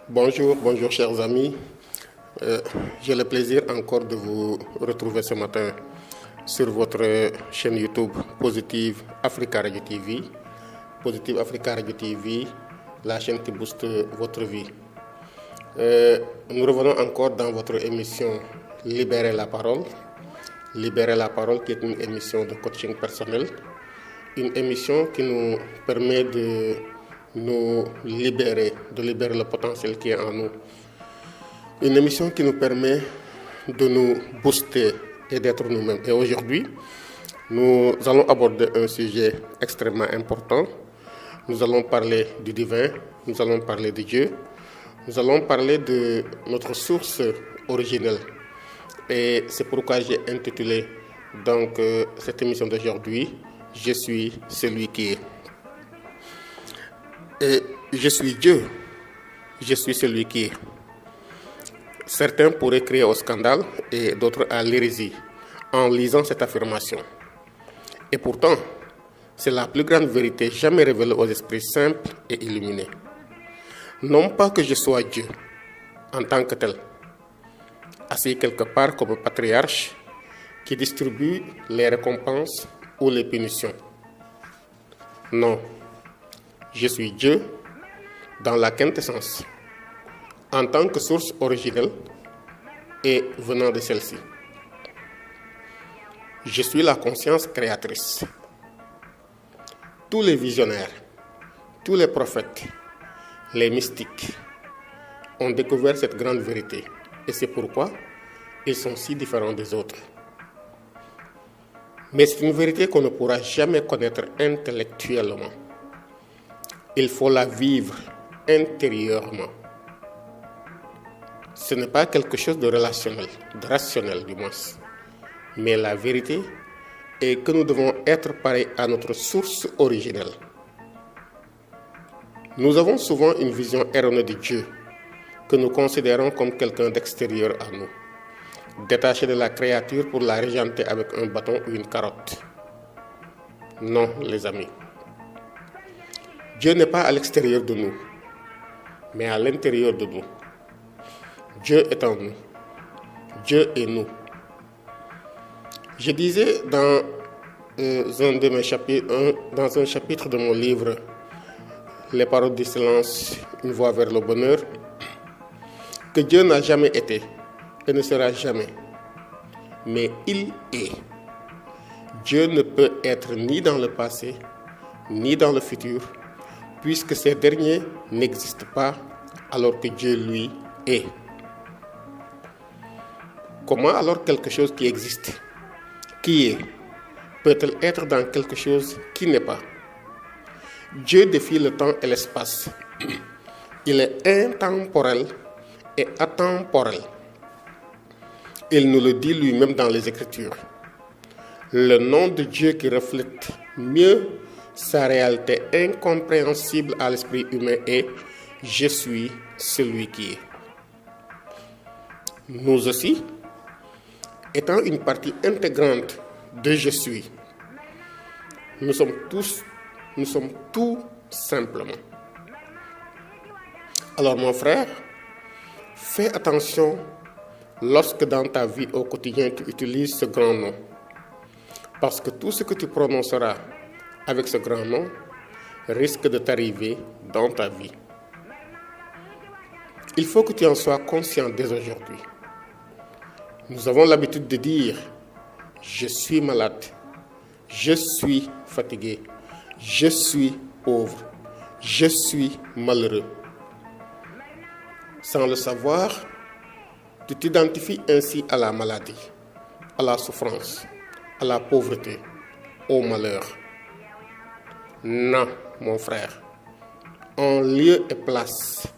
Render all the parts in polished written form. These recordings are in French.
Bonjour chers amis. J'ai le plaisir encore de vous retrouver ce matin sur votre chaîne YouTube Positive Africa Radio TV. Positive Africa Radio TV, la chaîne qui booste votre vie. Nous revenons encore dans votre émission Libérer la parole. Libérer la parole qui est une émission de coaching personnel. Une émission qui nous permet de nous libérer, de libérer le potentiel qui est en nous. Une émission qui nous permet de nous booster et d'être nous-mêmes. Et aujourd'hui, nous allons aborder un sujet extrêmement important. Nous allons parler du divin, nous allons parler de Dieu, nous allons parler de notre source originelle. Et c'est pourquoi j'ai intitulé donc cette émission d'aujourd'hui « Je suis celui qui est ». Et je suis Dieu, je suis celui qui est. Certains pourraient crier au scandale et d'autres à l'hérésie en lisant cette affirmation. Et pourtant, c'est la plus grande vérité jamais révélée aux esprits simples et illuminés. Non pas que je sois Dieu en tant que tel, assis quelque part comme un patriarche qui distribue les récompenses ou les punitions. Non. Je suis Dieu dans la quintessence, en tant que source originelle et venant de celle-ci. Je suis la conscience créatrice. Tous les visionnaires, tous les prophètes, les mystiques ont découvert cette grande vérité et c'est pourquoi ils sont si différents des autres. Mais c'est une vérité qu'on ne pourra jamais connaître intellectuellement. Il faut la vivre intérieurement. Ce n'est pas quelque chose de relationnel, de rationnel du moins. Mais la vérité est que nous devons être pareils à notre source originelle. Nous avons souvent une vision erronée de Dieu, que nous considérons comme quelqu'un d'extérieur à nous, détaché de la créature pour la régenter avec un bâton ou une carotte. Non, les amis. Dieu n'est pas à l'extérieur de nous, mais à l'intérieur de nous. Dieu est en nous. Dieu est nous. Je disais dans un chapitre de mon livre Les paroles du silence, une voie vers le bonheur, que Dieu n'a jamais été et ne sera jamais, mais il est. Dieu ne peut être ni dans le passé, ni dans le futur, puisque ces derniers n'existent pas alors que Dieu, lui, est. Comment alors quelque chose qui existe, qui est, peut-elle être dans quelque chose qui n'est pas? Dieu défie le temps et l'espace. Il est intemporel et atemporel. Il nous le dit lui-même dans les Écritures. Le nom de Dieu qui reflète mieux sa réalité incompréhensible à l'esprit humain est « Je suis celui qui est ». Nous aussi, étant une partie intégrante de « Je suis », nous sommes tout simplement. Alors mon frère, fais attention lorsque dans ta vie au quotidien tu utilises ce grand nom. Parce que tout ce que tu prononceras avec ce grand nom risque de t'arriver dans ta vie. Il faut que tu en sois conscient dès aujourd'hui. Nous avons l'habitude de dire « Je suis malade, je suis fatigué, je suis pauvre, je suis malheureux ». Sans le savoir, tu t'identifies ainsi à la maladie, à la souffrance, à la pauvreté, au malheur. Non, mon frère. En lieu et place,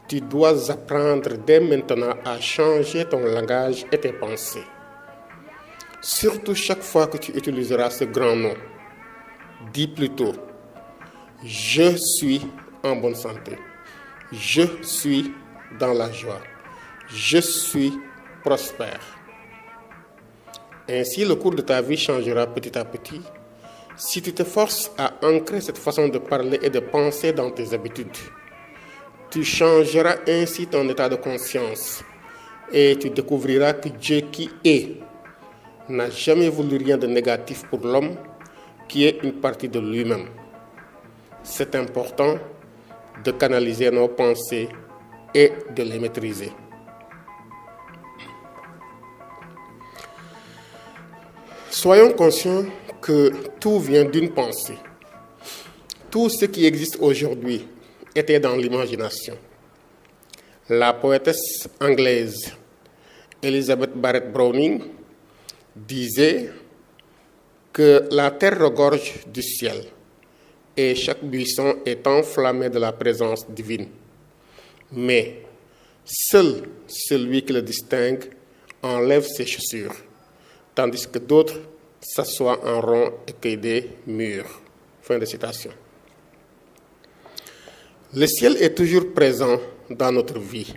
tu dois apprendre dès maintenant à changer ton langage et tes pensées. Surtout chaque fois que tu utiliseras ce grand nom, dis plutôt « Je suis en bonne santé. Je suis dans la joie. Je suis prospère. » Ainsi, le cours de ta vie changera petit à petit si tu te forces à ancrer cette façon de parler et de penser dans tes habitudes. Tu changeras ainsi ton état de conscience et tu découvriras que Dieu qui est n'a jamais voulu rien de négatif pour l'homme qui est une partie de lui-même. C'est important de canaliser nos pensées et de les maîtriser. Soyons conscients que tout vient d'une pensée. Tout ce qui existe aujourd'hui était dans l'imagination. La poétesse anglaise Elizabeth Barrett Browning disait que la terre regorge du ciel et chaque buisson est enflammé de la présence divine. Mais seul celui qui le distingue enlève ses chaussures, tandis que d'autres s'assoient en rond et cueillent des mûres. Fin de citation. Le ciel est toujours présent dans notre vie,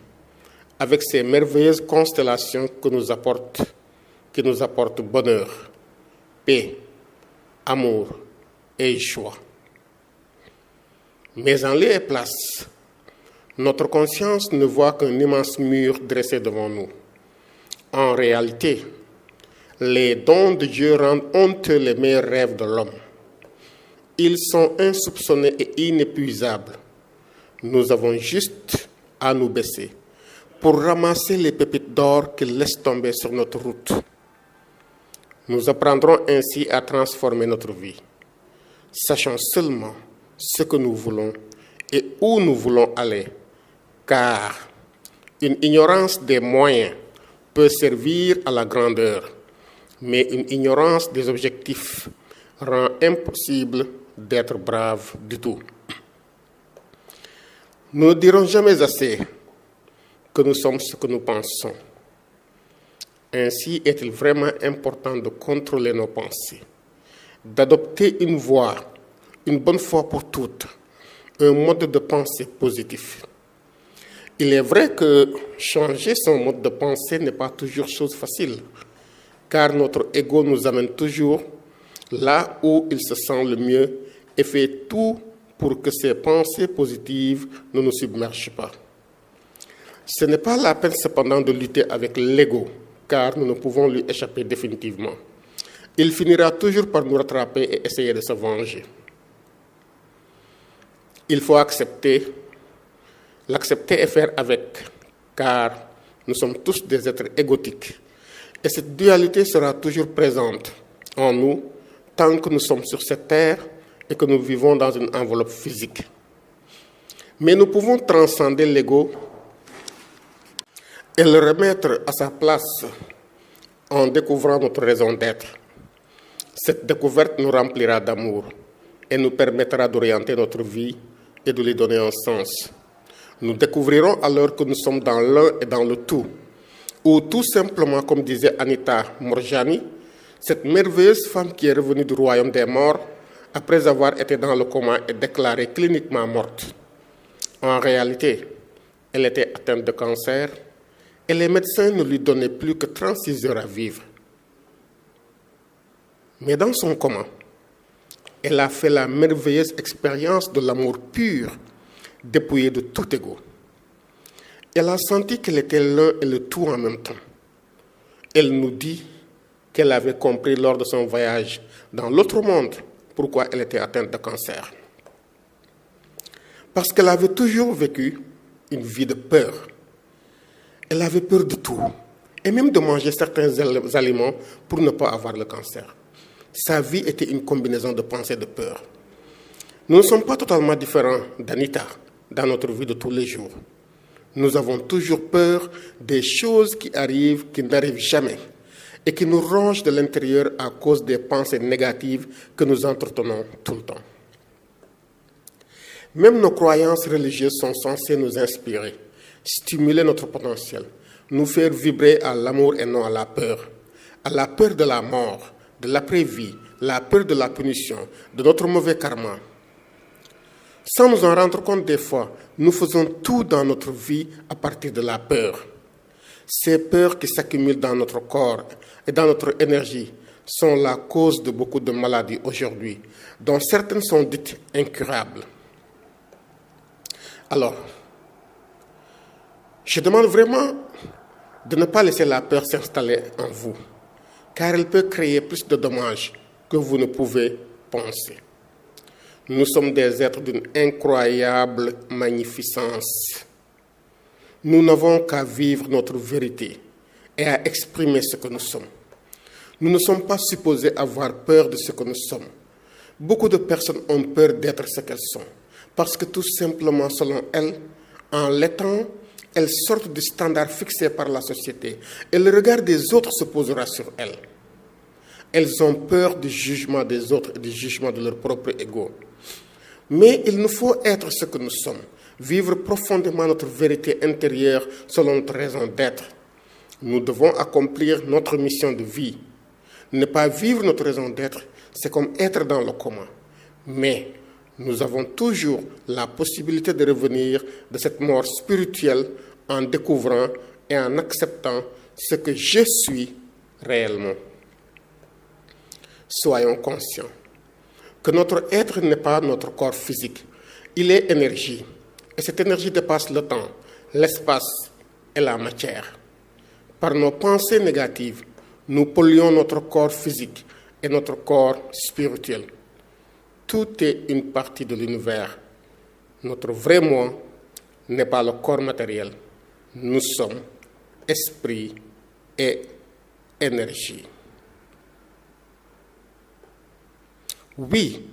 avec ses merveilleuses constellations qui nous apportent bonheur, paix, amour et joie. Mais en lieu et place, notre conscience ne voit qu'un immense mur dressé devant nous. En réalité, les dons de Dieu rendent honteux les meilleurs rêves de l'homme. Ils sont insoupçonnés et inépuisables. Nous avons juste à nous baisser pour ramasser les pépites d'or qu'ils laissent tomber sur notre route. Nous apprendrons ainsi à transformer notre vie, sachant seulement ce que nous voulons et où nous voulons aller, car une ignorance des moyens peut servir à la grandeur, mais une ignorance des objectifs rend impossible d'être brave du tout. Nous ne dirons jamais assez que nous sommes ce que nous pensons. Ainsi est-il vraiment important de contrôler nos pensées, d'adopter une voie, une bonne fois pour toutes, un mode de pensée positif. Il est vrai que changer son mode de pensée n'est pas toujours chose facile, car notre ego nous amène toujours là où il se sent le mieux et fait tout pour que ces pensées positives ne nous submergent pas. Ce n'est pas la peine cependant de lutter avec l'ego, car nous ne pouvons lui échapper définitivement. Il finira toujours par nous rattraper et essayer de se venger. Il faut l'accepter et faire avec, car nous sommes tous des êtres égotiques. Et cette dualité sera toujours présente en nous tant que nous sommes sur cette terre et que nous vivons dans une enveloppe physique. Mais nous pouvons transcender l'ego et le remettre à sa place en découvrant notre raison d'être. Cette découverte nous remplira d'amour et nous permettra d'orienter notre vie et de lui donner un sens. Nous découvrirons alors que nous sommes dans l'un et dans le tout, ou tout simplement, comme disait Anita Moorjani, cette merveilleuse femme qui est revenue du royaume des morts après avoir été dans le coma et déclarée cliniquement morte. En réalité, elle était atteinte de cancer et les médecins ne lui donnaient plus que 36 heures à vivre. Mais dans son coma, elle a fait la merveilleuse expérience de l'amour pur, dépouillé de tout ego. Elle a senti qu'elle était l'un et le tout en même temps. Elle nous dit qu'elle avait compris lors de son voyage dans l'autre monde pourquoi elle était atteinte de cancer. Parce qu'elle avait toujours vécu une vie de peur. Elle avait peur de tout, et même de manger certains aliments pour ne pas avoir le cancer. Sa vie était une combinaison de pensées de peur. Nous ne sommes pas totalement différents d'Anita dans notre vie de tous les jours. Nous avons toujours peur des choses qui arrivent, qui n'arrivent jamais, et qui nous rongent de l'intérieur à cause des pensées négatives que nous entretenons tout le temps. Même nos croyances religieuses sont censées nous inspirer, stimuler notre potentiel, nous faire vibrer à l'amour et non à la peur de la mort, de l'après-vie, la peur de la punition, de notre mauvais karma. Sans nous en rendre compte des fois, nous faisons tout dans notre vie à partir de la peur. Ces peurs qui s'accumulent dans notre corps et dans notre énergie sont la cause de beaucoup de maladies aujourd'hui, dont certaines sont dites incurables. Alors, Je demande vraiment de ne pas laisser la peur s'installer en vous, car elle peut créer plus de dommages que vous ne pouvez penser. Nous sommes des êtres d'une incroyable magnificence. Nous n'avons qu'à vivre notre vérité et à exprimer ce que nous sommes. Nous ne sommes pas supposés avoir peur de ce que nous sommes. Beaucoup de personnes ont peur d'être ce qu'elles sont, parce que tout simplement, selon elles, en l'étant, elles sortent du standard fixé par la société et le regard des autres se posera sur elles. Elles ont peur du jugement des autres et du jugement de leur propre ego. Mais il nous faut être ce que nous sommes, vivre profondément notre vérité intérieure selon notre raison d'être. Nous devons accomplir notre mission de vie. Ne pas vivre notre raison d'être, c'est comme être dans le coma. Mais nous avons toujours la possibilité de revenir de cette mort spirituelle en découvrant et en acceptant ce que je suis réellement. Soyons conscients que notre être n'est pas notre corps physique. Il est énergie. Et cette énergie dépasse le temps, l'espace et la matière. Par nos pensées négatives, nous polluons notre corps physique et notre corps spirituel. Tout est une partie de l'univers. Notre vrai moi n'est pas le corps matériel. Nous sommes esprit et énergie. Oui,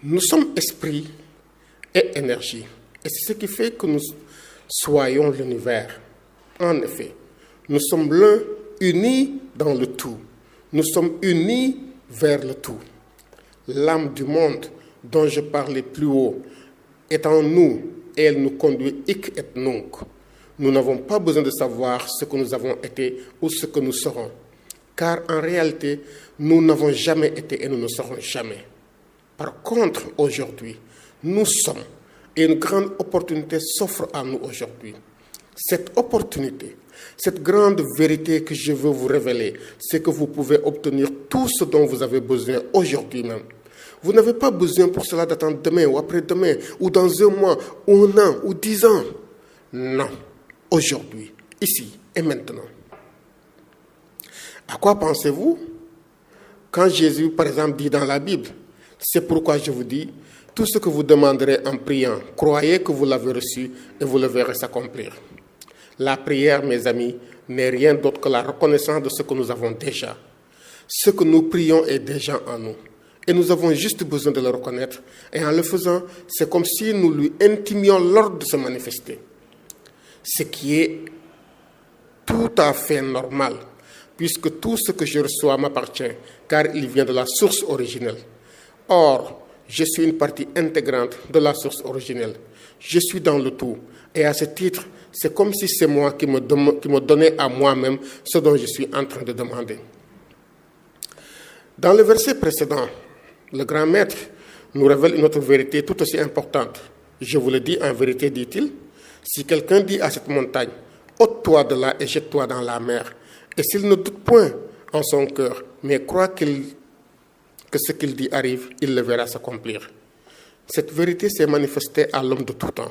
nous sommes esprit et énergie. Et c'est ce qui fait que nous soyons l'univers. En effet, nous sommes l'un unis dans le tout. Nous sommes unis vers le tout. L'âme du monde dont je parlais plus haut est en nous et elle nous conduit hic et nunc. Nous n'avons pas besoin de savoir ce que nous avons été ou ce que nous serons. Car en réalité, nous n'avons jamais été et nous ne serons jamais. Par contre, aujourd'hui, nous sommes et une grande opportunité s'offre à nous aujourd'hui. Cette opportunité, cette grande vérité que je veux vous révéler, c'est que vous pouvez obtenir tout ce dont vous avez besoin aujourd'hui même. Vous n'avez pas besoin pour cela d'attendre demain ou après-demain, ou dans un mois, ou un an, ou 10 ans. Non, aujourd'hui, ici et maintenant. À quoi pensez-vous? Quand Jésus, par exemple, dit dans la Bible, c'est pourquoi je vous dis, tout ce que vous demanderez en priant, croyez que vous l'avez reçu et vous le verrez s'accomplir. La prière, mes amis, n'est rien d'autre que la reconnaissance de ce que nous avons déjà. Ce que nous prions est déjà en nous. Et nous avons juste besoin de le reconnaître. Et en le faisant, c'est comme si nous lui intimions l'ordre de se manifester. Ce qui est tout à fait normal, puisque tout ce que je reçois m'appartient, car il vient de la source originelle. Or, je suis une partie intégrante de la source originelle. Je suis dans le tout. Et à ce titre, c'est comme si c'est moi qui me donnais à moi-même ce dont je suis en train de demander. Dans le verset précédent, le grand maître nous révèle une autre vérité tout aussi importante. Je vous le dis en vérité, dit-il, si quelqu'un dit à cette montagne, ôte-toi de là et jette-toi dans la mer, et s'il ne doute point en son cœur, mais croit que ce qu'il dit arrive, il le verra s'accomplir. Cette vérité s'est manifestée à l'homme de tout temps.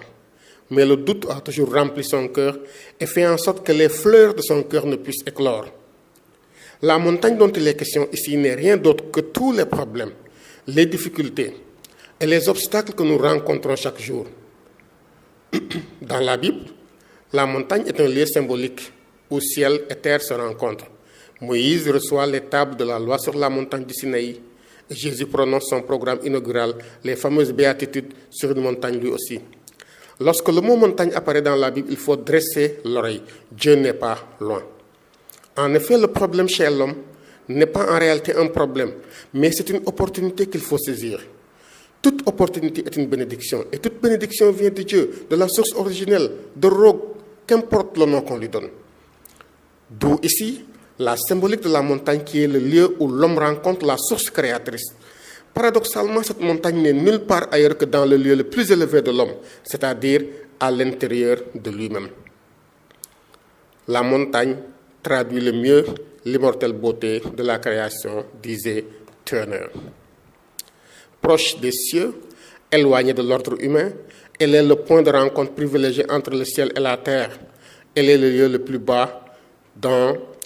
Mais le doute a toujours rempli son cœur et fait en sorte que les fleurs de son cœur ne puissent éclore. La montagne dont il est question ici n'est rien d'autre que tous les problèmes, les difficultés et les obstacles que nous rencontrons chaque jour. Dans la Bible, la montagne est un lieu symbolique où ciel et terre se rencontrent. Moïse reçoit les tables de la loi sur la montagne du Sinaï. Et Jésus prononce son programme inaugural, les fameuses béatitudes, sur une montagne lui aussi. Lorsque le mot montagne apparaît dans la Bible, il faut dresser l'oreille. Dieu n'est pas loin. En effet, le problème chez l'homme n'est pas en réalité un problème, mais c'est une opportunité qu'il faut saisir. Toute opportunité est une bénédiction, et toute bénédiction vient de Dieu, de la source originelle, de Rogue, qu'importe le nom qu'on lui donne. D'où ici la symbolique de la montagne qui est le lieu où l'homme rencontre la source créatrice. Paradoxalement, cette montagne n'est nulle part ailleurs que dans le lieu le plus élevé de l'homme, c'est-à-dire à l'intérieur de lui-même. La montagne traduit le mieux l'immortelle beauté de la création, disait Turner. Proche des cieux, éloignée de l'ordre humain, elle est le point de rencontre privilégié entre le ciel et la terre. Elle est le lieu le plus bas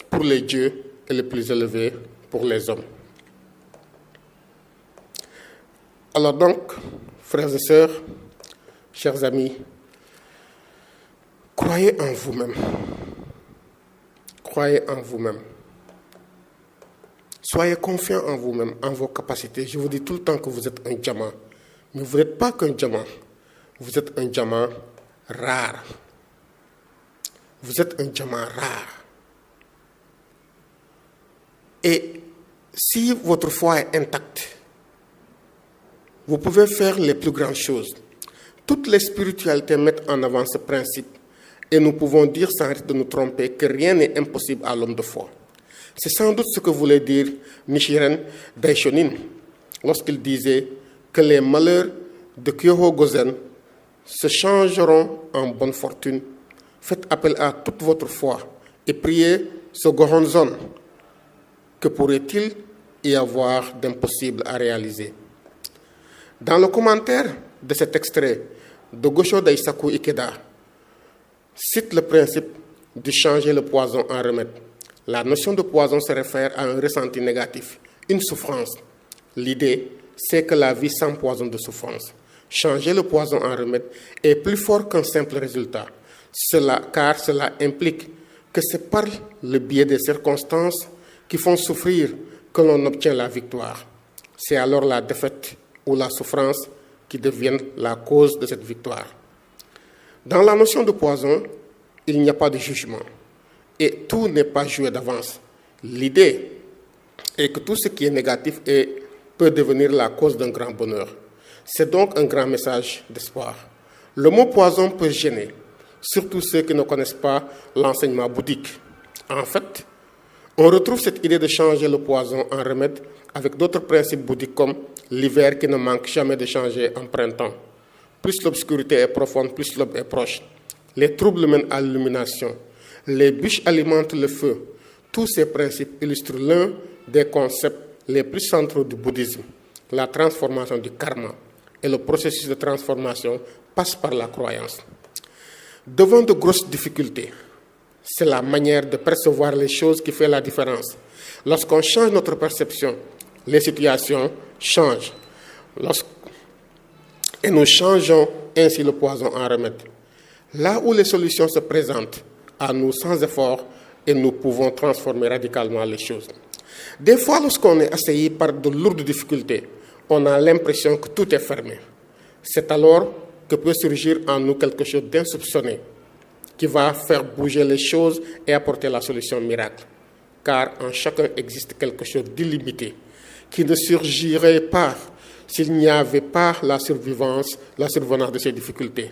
pour les dieux et le plus élevé pour les hommes. Alors donc, frères et sœurs, chers amis, croyez en vous-même. Croyez en vous-même. Soyez confiants en vous-même, en vos capacités. Je vous dis tout le temps que vous êtes un diamant. Mais vous n'êtes pas qu'un diamant. Vous êtes un diamant rare. Vous êtes un diamant rare. Et si votre foi est intacte, vous pouvez faire les plus grandes choses. Toutes les spiritualités mettent en avant ce principe. Et nous pouvons dire sans risque de nous tromper que rien n'est impossible à l'homme de foi. C'est sans doute ce que voulait dire Nichiren Daishonin lorsqu'il disait que les malheurs de Kyoho Gozen se changeront en bonne fortune. Faites appel à toute votre foi et priez ce Gohonzon. Que pourrait-il y avoir d'impossible à réaliser? Dans le commentaire de cet extrait, de Gosho Daisaku Ikeda cite le principe de changer le poison en remède. La notion de poison se réfère à un ressenti négatif, une souffrance. L'idée, c'est que la vie sans poison de souffrance. Changer le poison en remède est plus fort qu'un simple résultat, car cela implique que c'est par le biais des circonstances qui font souffrir que l'on obtient la victoire. C'est alors la défaite ou la souffrance qui deviennent la cause de cette victoire. Dans la notion de poison, il n'y a pas de jugement et tout n'est pas joué d'avance. L'idée est que tout ce qui est négatif peut devenir la cause d'un grand bonheur. C'est donc un grand message d'espoir. Le mot poison peut gêner, surtout ceux qui ne connaissent pas l'enseignement bouddhique. En fait, on retrouve cette idée de changer le poison en remède avec d'autres principes bouddhiques comme l'hiver qui ne manque jamais de changer en printemps. Plus l'obscurité est profonde, plus l'aube est proche. Les troubles mènent à l'illumination. Les bûches alimentent le feu. Tous ces principes illustrent l'un des concepts les plus centraux du bouddhisme, la transformation du karma. Et le processus de transformation passe par la croyance. Devant de grosses difficultés, c'est la manière de percevoir les choses qui fait la différence. Lorsqu'on change notre perception, les situations changent. Et nous changeons ainsi le poison en remède. Là où les solutions se présentent à nous sans effort, et nous pouvons transformer radicalement les choses. Des fois, lorsqu'on est assailli par de lourdes difficultés, on a l'impression que tout est fermé. C'est alors que peut surgir en nous quelque chose d'insoupçonné qui va faire bouger les choses et apporter la solution miracle. Car en chacun existe quelque chose d'illimité qui ne surgirait pas s'il n'y avait pas la survenance de ces difficultés.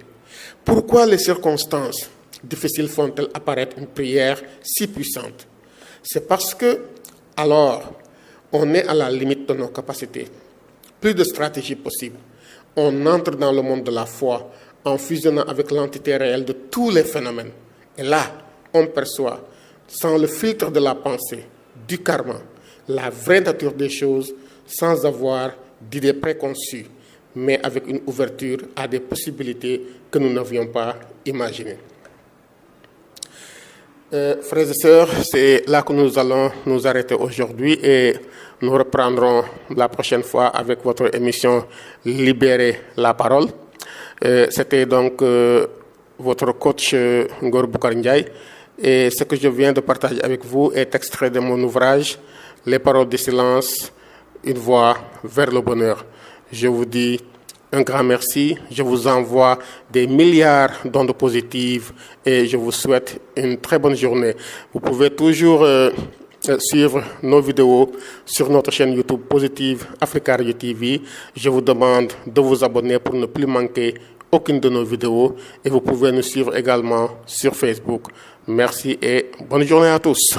Pourquoi les circonstances difficiles font-elles apparaître une prière si puissante? C'est parce que, alors, on est à la limite de nos capacités. Plus de stratégie possible. On entre dans le monde de la foi en fusionnant avec l'entité réelle de tous les phénomènes. Et là, on perçoit, sans le filtre de la pensée, du karma, la vraie nature des choses, sans avoir d'idées préconçues, mais avec une ouverture à des possibilités que nous n'avions pas imaginées. Frères et sœurs, c'est là que nous allons nous arrêter aujourd'hui et nous reprendrons la prochaine fois avec votre émission Libérer la parole. C'était donc votre coach Ngor Boukar Ndiaye et ce que je viens de partager avec vous est extrait de mon ouvrage Les paroles du silence, une voie vers le bonheur. Je vous dis un grand merci. Je vous envoie des milliards d'ondes positives et je vous souhaite une très bonne journée. Vous pouvez toujours suivre nos vidéos sur notre chaîne YouTube Positive Africa Radio TV. Je vous demande de vous abonner pour ne plus manquer aucune de nos vidéos et vous pouvez nous suivre également sur Facebook. Merci et bonne journée à tous.